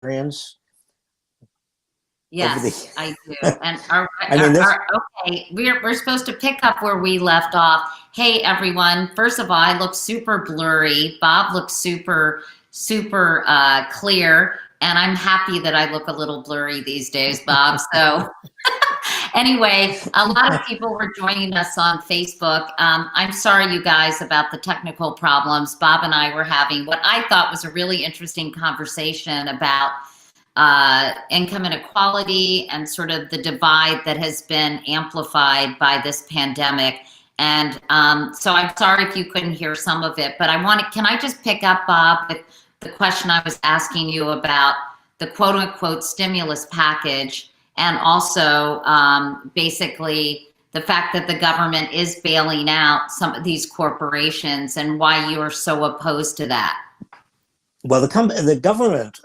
experience? Yes, I do. And I mean, okay, we're supposed to pick up where we left off. Hey, everyone. First of all, I look super blurry. Bob looks super clear. And I'm happy that I look a little blurry these days, Bob. So anyway, a lot of people were joining us on Facebook. I'm sorry, you guys, about the technical problems. Bob and I were having what I thought was a really interesting conversation about income inequality and sort of the divide that has been amplified by this pandemic. And so I'm sorry if you couldn't hear some of it, but can I just pick up, Bob, with the question I was asking you about the quote unquote stimulus package, and also basically the fact that the government is bailing out some of these corporations and why you are so opposed to that? Well, the government,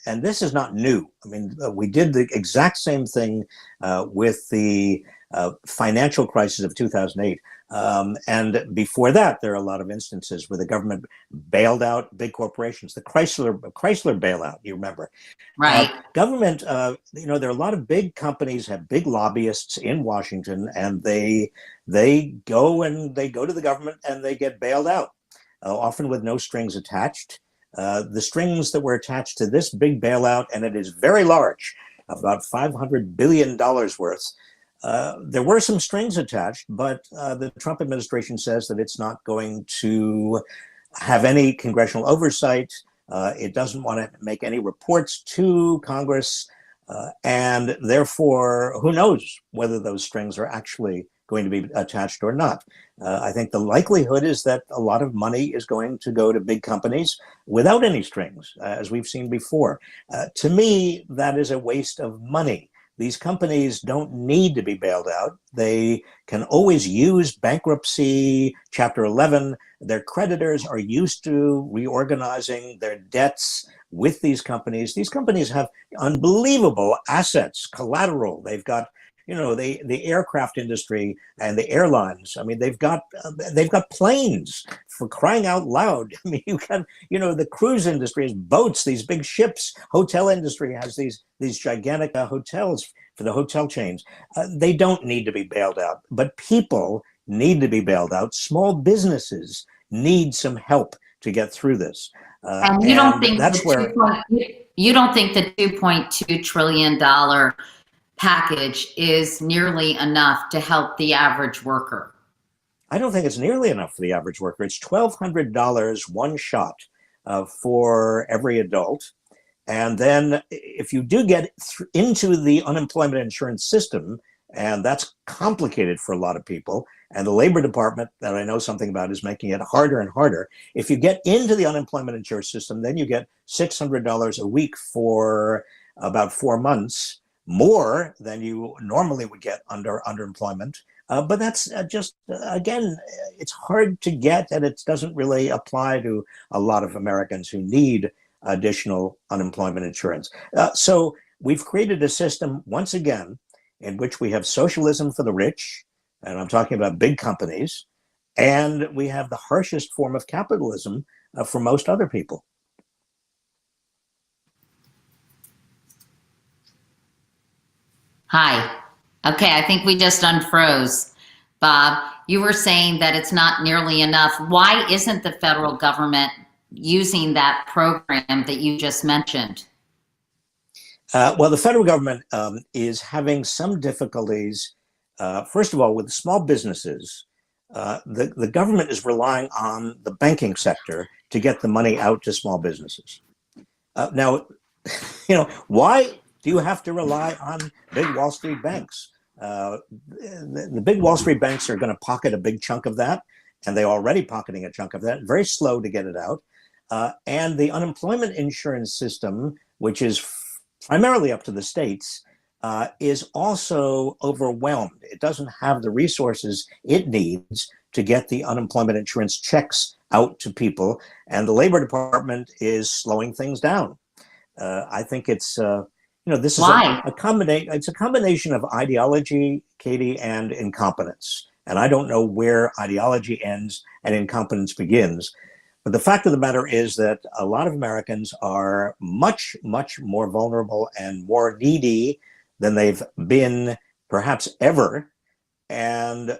and this is not new. I mean, we did the exact same thing with the financial crisis of 2008. And before that, there are a lot of instances where the government bailed out big corporations. The Chrysler bailout, you remember? Right. Government, there are a lot of big companies have big lobbyists in Washington, and they go to the government and they get bailed out, often with no strings attached. The strings that were attached to this big bailout, and it is very large, about $500 billion worth. There were some strings attached, but the Trump administration says that it's not going to have any congressional oversight. It doesn't want to make any reports to Congress, and therefore, who knows whether those strings are actually going to be attached or not. I think the likelihood is that a lot of money is going to go to big companies without any strings, as we've seen before. To me, that is a waste of money. These companies don't need to be bailed out. They can always use bankruptcy, Chapter 11. Their creditors are used to reorganizing their debts with these companies. These companies have unbelievable assets, collateral. They've got the aircraft industry and the airlines. I mean, they've got planes, for crying out loud. I mean, the cruise industry has boats, these big ships. Hotel industry has these gigantic hotels for the hotel chains. They don't need to be bailed out, but people need to be bailed out. Small businesses need some help to get through this. And you don't think you don't think the $2.2 trillion package is nearly enough to help the average worker? I don't think it's nearly enough for the average worker. It's $1,200 one shot for every adult. And then if you do get into the unemployment insurance system, and that's complicated for a lot of people, and the Labor Department, that I know something about, is making it harder and harder. If you get into the unemployment insurance system, then you get $600 a week for about 4 months, more than you normally would get under underemployment. But that's again, it's hard to get, and it doesn't really apply to a lot of Americans who need additional unemployment insurance. So we've created a system, once again, in which we have socialism for the rich, and I'm talking about big companies, and we have the harshest form of capitalism for most other people. Hi. Okay, I think we just unfroze. Bob, you were saying that it's not nearly enough. Why isn't the federal government using that program that you just mentioned? Well, the federal government is having some difficulties. First of all, with small businesses, the government is relying on the banking sector to get the money out to small businesses. Now, why do you have to rely on big Wall Street banks? The big Wall Street banks are going to pocket a big chunk of that, and they're already pocketing a chunk of that, very slow to get it out. And the unemployment insurance system, which is primarily up to the states, is also overwhelmed. It doesn't have the resources it needs to get the unemployment insurance checks out to people, and the Labor Department is slowing things down. I think it's this is a combination of ideology, Katie, and incompetence. And I don't know where ideology ends and incompetence begins. But the fact of the matter is that a lot of Americans are much, much more vulnerable and more needy than they've been perhaps ever. And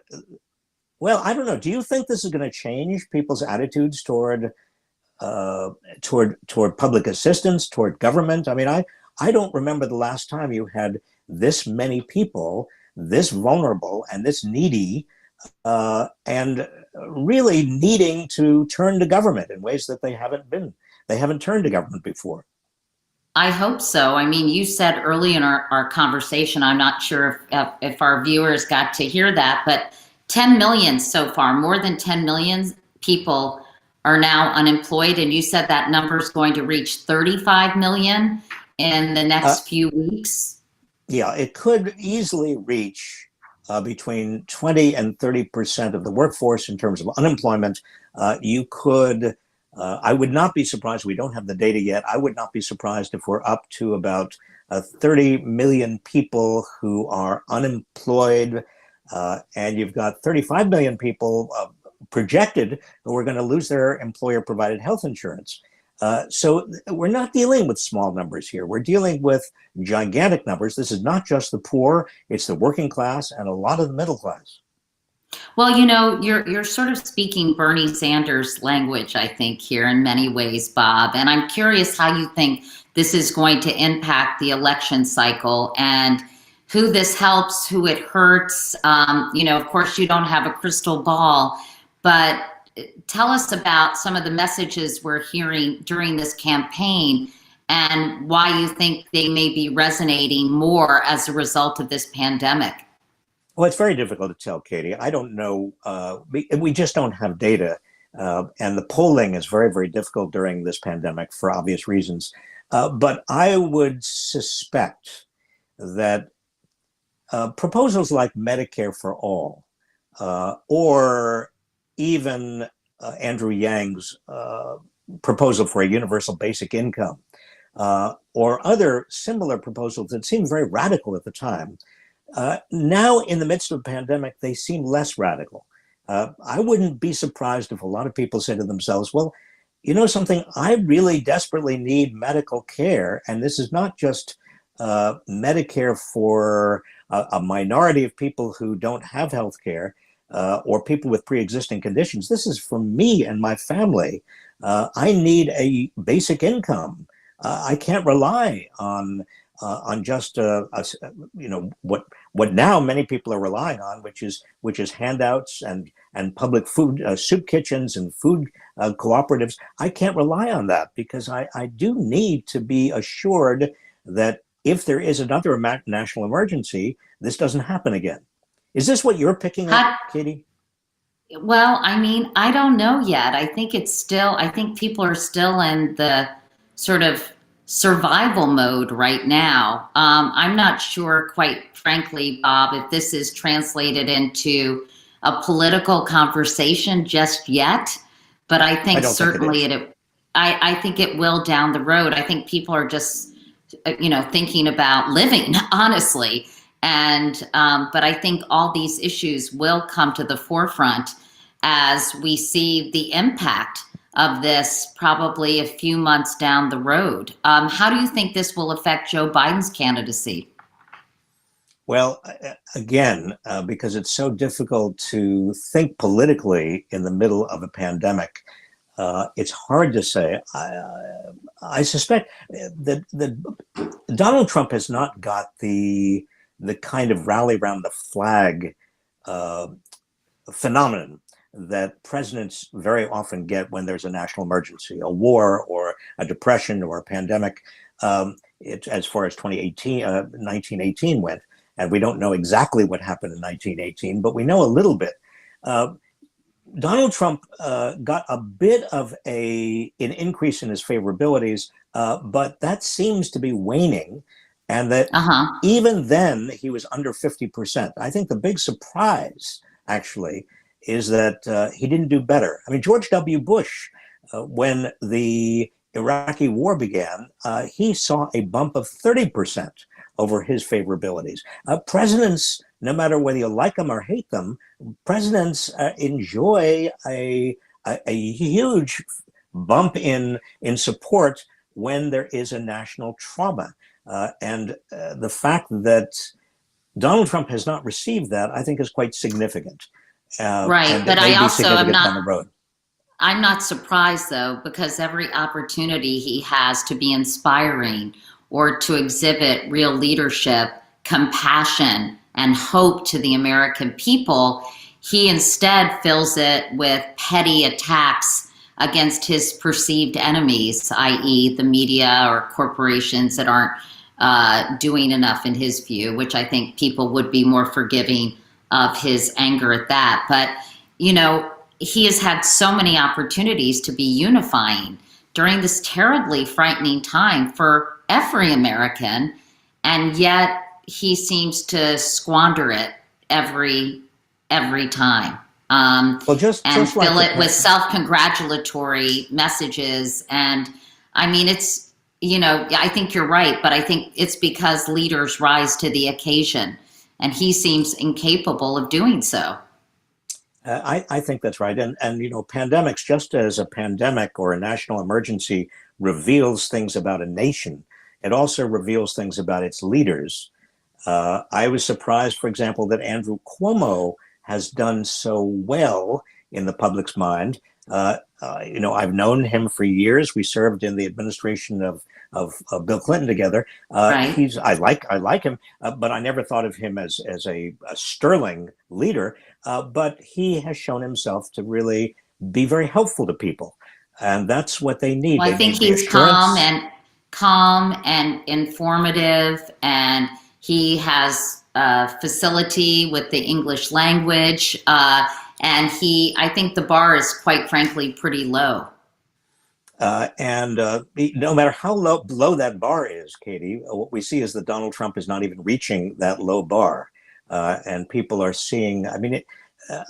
well, I don't know. Do you think this is going to change people's attitudes toward public assistance, toward government? I mean, I don't remember the last time you had this many people this vulnerable and this needy, and really needing to turn to government in ways that they haven't turned to government before. I hope so. I mean, you said early in our conversation, I'm not sure if our viewers got to hear that, but 10 million so far, more than 10 million people are now unemployed. And you said that number is going to reach 35 million in the next few weeks. Yeah, it could easily reach between 20 and 30% of the workforce in terms of unemployment. You could, I would not be surprised, we don't have the data yet, I would not be surprised if we're up to about 30 million people who are unemployed, and you've got 35 million people projected who are going to lose their employer-provided health insurance. So we're not dealing with small numbers here. We're dealing with gigantic numbers. This is not just the poor, it's the working class and a lot of the middle class. Well, you know, you're sort of speaking Bernie Sanders language, I think, here in many ways, Bob. And I'm curious how you think this is going to impact the election cycle and who this helps, who it hurts. You know, of course, you don't have a crystal ball, but tell us about some of the messages we're hearing during this campaign and why you think they may be resonating more as a result of this pandemic. Well, it's very difficult to tell, Katie. I don't know. We just don't have data. And the polling is very, very difficult during this pandemic for obvious reasons. But I would suspect that proposals like Medicare for All, or even Andrew Yang's proposal for a universal basic income, or other similar proposals that seemed very radical at the time, now in the midst of a pandemic, they seem less radical. I wouldn't be surprised if a lot of people say to themselves, well, you know something, I really desperately need medical care, and this is not just Medicare for a minority of people who don't have health care, or people with pre-existing conditions. This is for me and my family. I need a basic income. I can't rely on just you know what now many people are relying on, which is handouts and public food soup kitchens and food cooperatives. I can't rely on that because I do need to be assured that if there is another national emergency, this doesn't happen again. Is this what you're picking up, Katie? Well, I mean, I don't know yet. I think people are still in the sort of survival mode right now. I'm not sure, quite frankly, Bob, if this is translated into a political conversation just yet, but I think certainly I think it will down the road. I think people are just, you know, thinking about living, honestly. And but I think all these issues will come to the forefront as we see the impact of this probably a few months down the road. How do you think this will affect Joe Biden's candidacy? Well, again, because it's so difficult to think politically in the middle of a pandemic, it's hard to say. I suspect that Donald Trump has not got the kind of rally around the flag phenomenon that presidents very often get when there's a national emergency, a war or a depression or a pandemic. As far as 1918 went, and we don't know exactly what happened in 1918, but we know a little bit. Donald Trump got a bit of an increase in his favorabilities, but that seems to be waning. And that even then he was under 50%. I think the big surprise, actually, is that he didn't do better. I mean, George W. Bush, when the Iraqi war began, he saw a bump of 30% over his favorabilities. Presidents, no matter whether you like them or hate them, presidents enjoy a huge bump in support when there is a national trauma. And the fact that Donald Trump has not received that, I think, is quite significant. Right, and but it may I be also am significant not. down the road. I'm not surprised though, because every opportunity he has to be inspiring or to exhibit real leadership, compassion, and hope to the American people, he instead fills it with petty attacks against his perceived enemies, i.e. the media or corporations that aren't doing enough in his view, which I think people would be more forgiving of his anger at that. But, you know, he has had so many opportunities to be unifying during this terribly frightening time for every American, and yet he seems to squander it every time. Well, just And just like fill it with self-congratulatory messages. And I mean, it's, you know, I think you're right, but I think it's because leaders rise to the occasion, and he seems incapable of doing so. I think that's right. And, you know, pandemics, just as a pandemic or a national emergency reveals things about a nation, it also reveals things about its leaders. I was surprised, for example, that Andrew Cuomo has done so well in the public's mind. You know, I've known him for years. We served in the administration of Bill Clinton together. Right. I like him, but I never thought of him as a sterling leader. But he has shown himself to really be very helpful to people, and that's what they need. Well, I They think need he's reassurance. calm and informative, and he has facility with the English language, and I think the bar is quite frankly pretty low. And no matter how low that bar is, Katie, what we see is that Donald Trump is not even reaching that low bar, and people are seeing. I mean,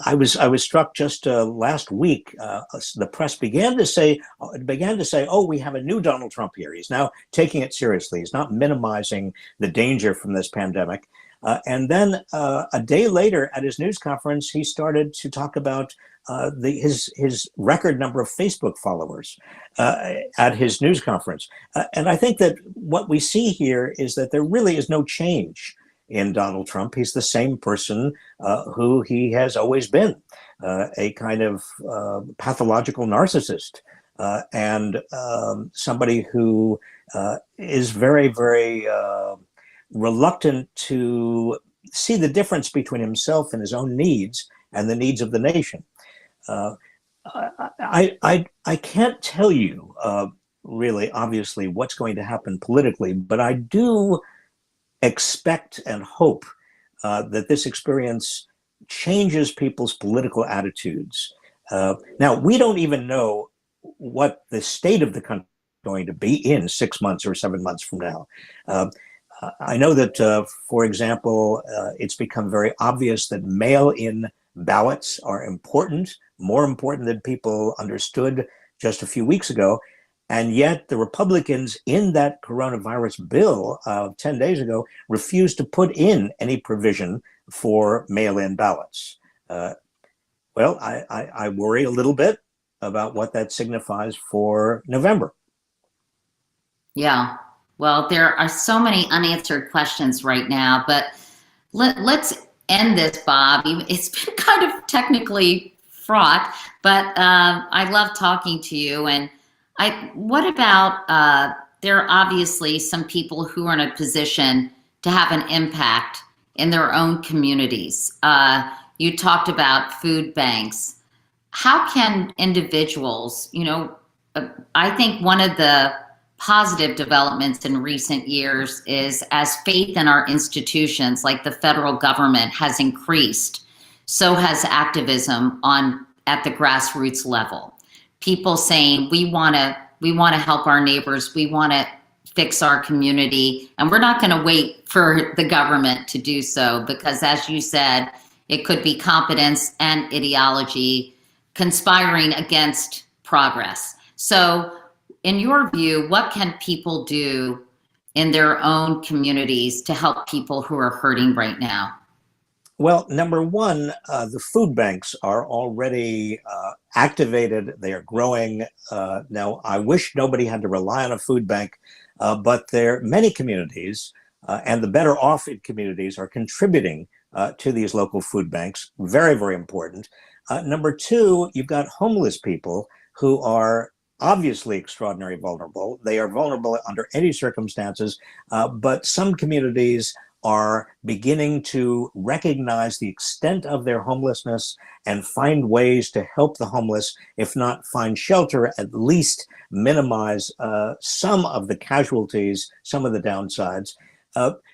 I was struck just last week. The press began to say, "Oh, we have a new Donald Trump here. He's now taking it seriously. He's not minimizing the danger from this pandemic." And then a day later, at his news conference, he started to talk about his record number of Facebook followers at his news conference. And I think that what we see here is that there really is no change in Donald Trump. He's the same person who he has always been, a kind of pathological narcissist, and somebody who is very, very reluctant to see the difference between himself and his own needs and the needs of the nation. I can't tell you really, obviously, what's going to happen politically, but I do expect and hope that this experience changes people's political attitudes. Now, we don't even know what the state of the country is going to be in 6 months or 7 months from now. I know that, for example, it's become very obvious that mail-in ballots are important, more important than people understood just a few weeks ago. And yet the Republicans in that coronavirus bill 10 days ago refused to put in any provision for mail-in ballots. Well, I worry a little bit about what that signifies for November. Yeah. Well, there are so many unanswered questions right now, but let's end this, Bob. It's been kind of technically fraught, but I love talking to you. And what about, there are obviously some people who are in a position to have an impact in their own communities. You talked about food banks. How can individuals, I think one of the positive developments in recent years is as faith in our institutions like the federal government has increased, so has activism at the grassroots level. People saying we want to help our neighbors, we want to fix our community, and we're not going to wait for the government to do so, because as you said, it could be competence and ideology conspiring against progress. So in your view, what can people do in their own communities to help people who are hurting right now? Well, number one, the food banks are already activated. They are growing. Now, I wish nobody had to rely on a food bank, but there many communities, and the better off in communities are contributing to these local food banks. Very, very important. Number two, you've got homeless people who are obviously extraordinarily vulnerable. They are vulnerable under any circumstances, but some communities are beginning to recognize the extent of their homelessness and find ways to help the homeless, if not find shelter, at least minimize some of the casualties, some of the downsides.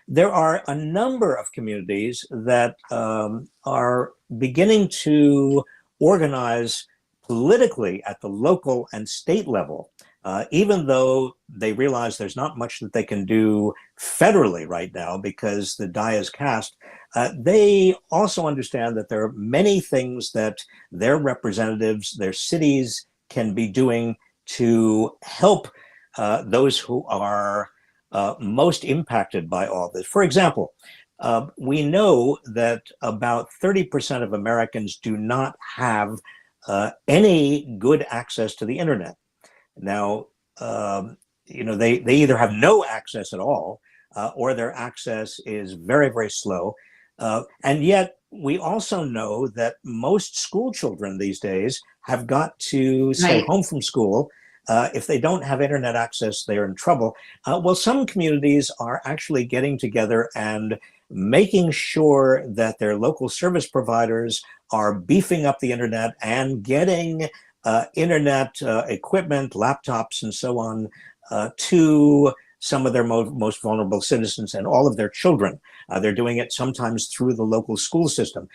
There are a number of communities that are beginning to organize politically at the local and state level, even though they realize there's not much that they can do federally right now because the die is cast. They also understand that there are many things that their representatives, their cities can be doing to help those who are most impacted by all this. For example, we know that about 30% of Americans do not have any good access to the internet. Now, they either have no access at all, or their access is very, very slow. And yet, we also know that most school children these days have got to stay home from school. If they don't have internet access, they're in trouble. Well, some communities are actually getting together and making sure that their local service providers are beefing up the internet and getting internet equipment, laptops, and so on to some of their most vulnerable citizens and all of their children. They're doing it sometimes through the local school system.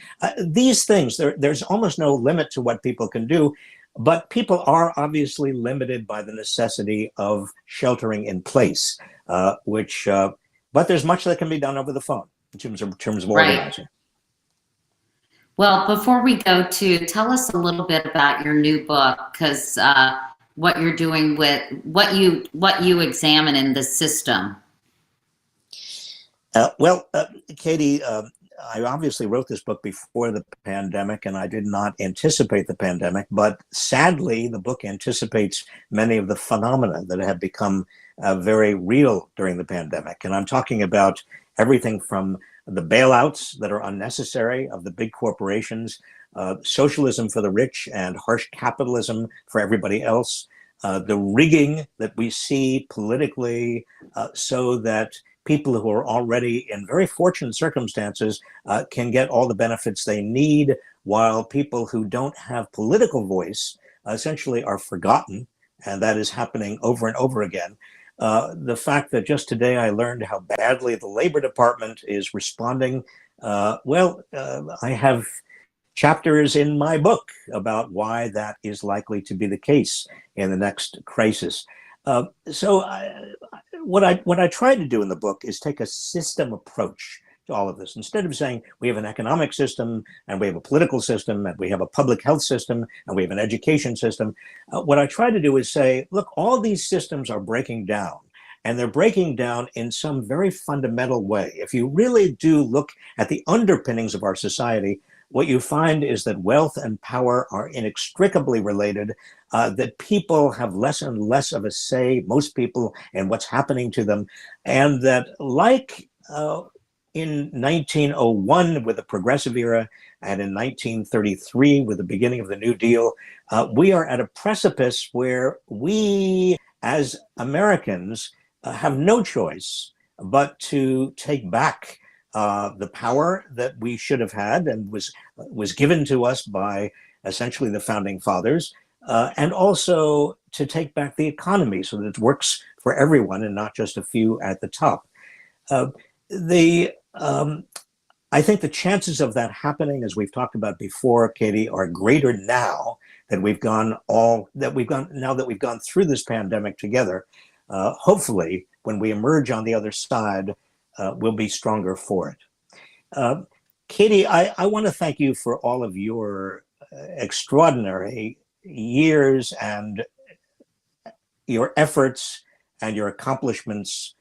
These things, there's almost no limit to what people can do, but people are obviously limited by the necessity of sheltering in place, but there's much that can be done over the phone in terms of organizing. Well, before we go to, tell us a little bit about your new book, because what you're doing with what you examine in the system. Katie, I obviously wrote this book before the pandemic, and I did not anticipate the pandemic, but sadly, the book anticipates many of the phenomena that have become very real during the pandemic. And I'm talking about everything from the bailouts that are unnecessary of the big corporations, socialism for the rich and harsh capitalism for everybody else, the rigging that we see politically so that people who are already in very fortunate circumstances can get all the benefits they need, while people who don't have political voice essentially are forgotten, and that is happening over and over again. The fact that just today I learned how badly the Labor Department is responding. I have chapters in my book about why that is likely to be the case in the next crisis. What I try to do in the book is take a system approach to all of this. Instead of saying we have an economic system and we have a political system and we have a public health system and we have an education system, what I try to do is say, look, all these systems are breaking down, and they're breaking down in some very fundamental way. If you really do look at the underpinnings of our society, what you find is that wealth and power are inextricably related, that people have less and less of a say, most people, in what's happening to them, and that like in 1901 with the Progressive Era and in 1933 with the beginning of the New Deal, we are at a precipice where we as Americans have no choice but to take back the power that we should have had and was given to us by essentially the founding fathers, and also to take back the economy so that it works for everyone and not just a few at the top. I think the chances of that happening, as we've talked about before, Katie, are greater now that we've gone through this pandemic together. Hopefully, when we emerge on the other side, we'll be stronger for it. Katie, I want to thank you for all of your extraordinary years and your efforts and your accomplishments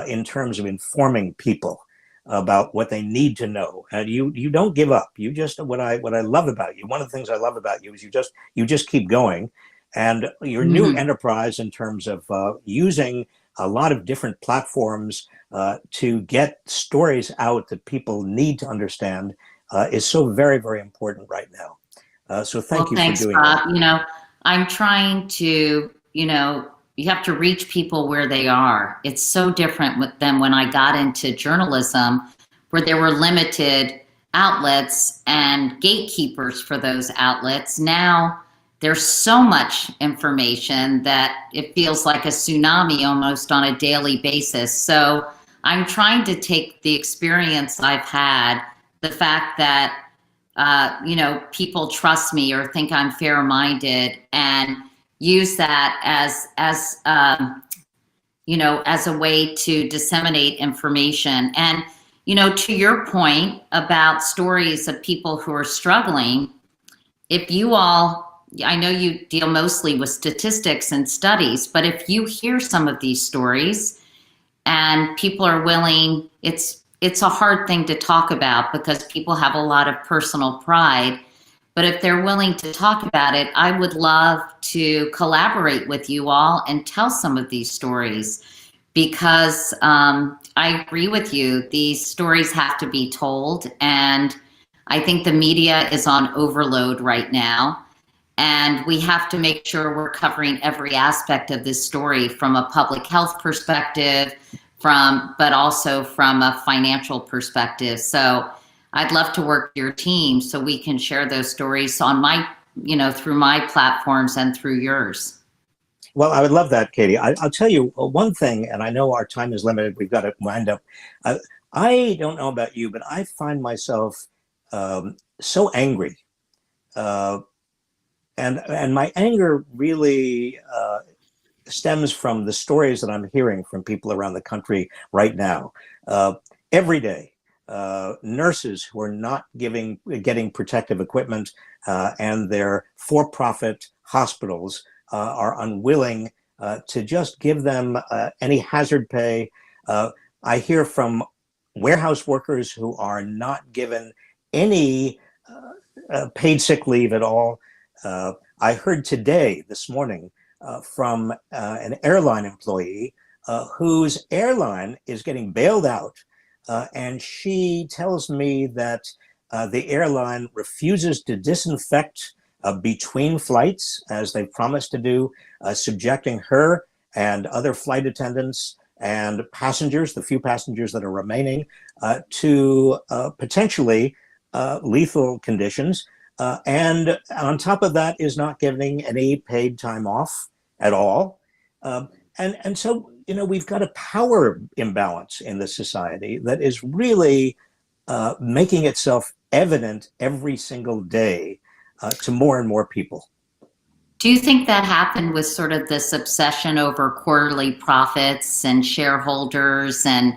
in terms of informing people. about what they need to know, and you don't give up. You just what I love about you. One of the things I love about you is you just keep going, and your new Mhm. enterprise in terms of using a lot of different platforms to get stories out that people need to understand is so very, very important right now. So thank Well, you for thanks, doing that. Bob. I'm trying to, you have to reach people where they are. It's so different than when I got into journalism, where there were limited outlets and gatekeepers for those outlets. Now there's so much information that it feels like a tsunami almost on a daily basis. So I'm trying to take the experience I've had, the fact that people trust me or think I'm fair-minded, and use that as a way to disseminate information. And, to your point about stories of people who are struggling, if you all, I know you deal mostly with statistics and studies, but if you hear some of these stories and people are willing, it's a hard thing to talk about because people have a lot of personal pride. But if they're willing to talk about it, I would love to collaborate with you all and tell some of these stories, because I agree with you. These stories have to be told. And I think the media is on overload right now. And we have to make sure we're covering every aspect of this story from a public health perspective, but also from a financial perspective. So I'd love to work with your team so we can share those stories on through my platforms and through yours. Well, I would love that, Katie. I'll tell you one thing, and I know our time is limited. We've got to wind up. I don't know about you, but I find myself so angry. Uh, and my anger really stems from the stories that I'm hearing from people around the country right now. Every day, nurses who are not getting protective equipment, and their for-profit hospitals are unwilling to just give them any hazard pay. I hear from warehouse workers who are not given any paid sick leave at all. I heard this morning, from an airline employee whose airline is getting bailed out. And she tells me that the airline refuses to disinfect between flights, as they promised to do, subjecting her and other flight attendants and passengers, the few passengers that are remaining, to potentially lethal conditions. And on top of that is not giving any paid time off at all. And so, we've got a power imbalance in the society that is really making itself evident every single day to more and more people. Do you think that happened with sort of this obsession over quarterly profits and shareholders, and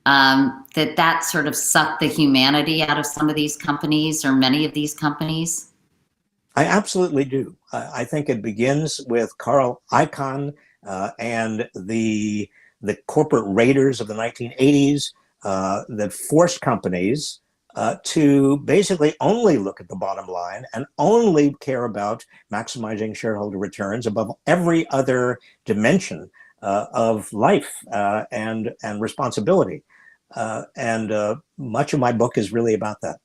that sort of sucked the humanity out of some of these companies, or many of these companies? I absolutely do. I think it begins with Carl Icahn and the corporate raiders of the 1980s that forced companies to basically only look at the bottom line and only care about maximizing shareholder returns above every other dimension of life and responsibility. And much of my book is really about that.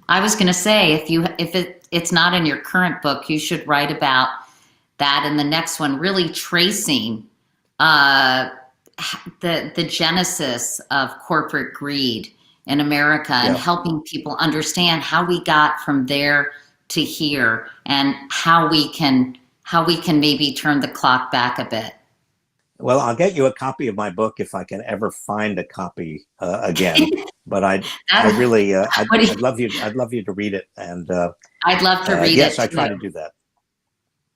I was going to say, if it's not in your current book, you should write about that in the next one, really tracing the genesis of corporate greed in America, and helping people understand how we got from there to here, and how we can maybe turn the clock back a bit. Well, I'll get you a copy of my book if I can ever find a copy again. But I'd love you to read it. And I'd love to read it. Yes, I try to do that.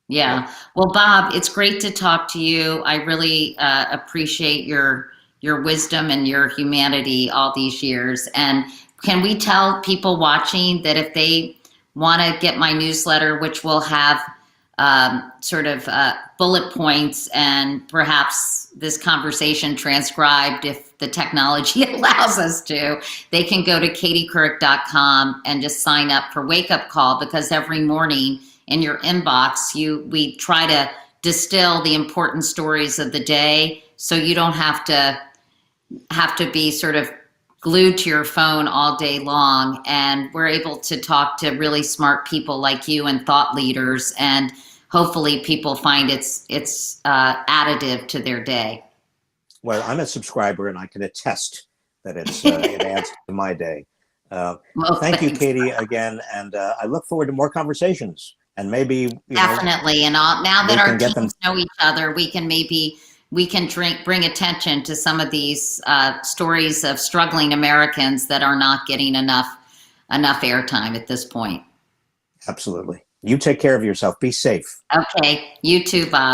Yeah. Well, Bob, it's great to talk to you. I really appreciate your wisdom and your humanity all these years. And can we tell people watching that if they want to get my newsletter, which will have bullet points and perhaps this conversation transcribed if the technology allows us to, they can go to katiecouric.com and just sign up for Wake Up Call, because every morning in your inbox, we try to distill the important stories of the day, so you don't have to be sort of glued to your phone all day long. And we're able to talk to really smart people like you and thought leaders, and hopefully people find it's additive to their day. Well, I'm a subscriber and I can attest that it adds to my day. Well, thank you, thanks. Katie, again, and I look forward to more conversations. And maybe Definitely, and now that our get teams know each other, we can bring attention to some of these stories of struggling Americans that are not getting enough airtime at this point. Absolutely. You take care of yourself. Be safe. Okay, you too, Bob.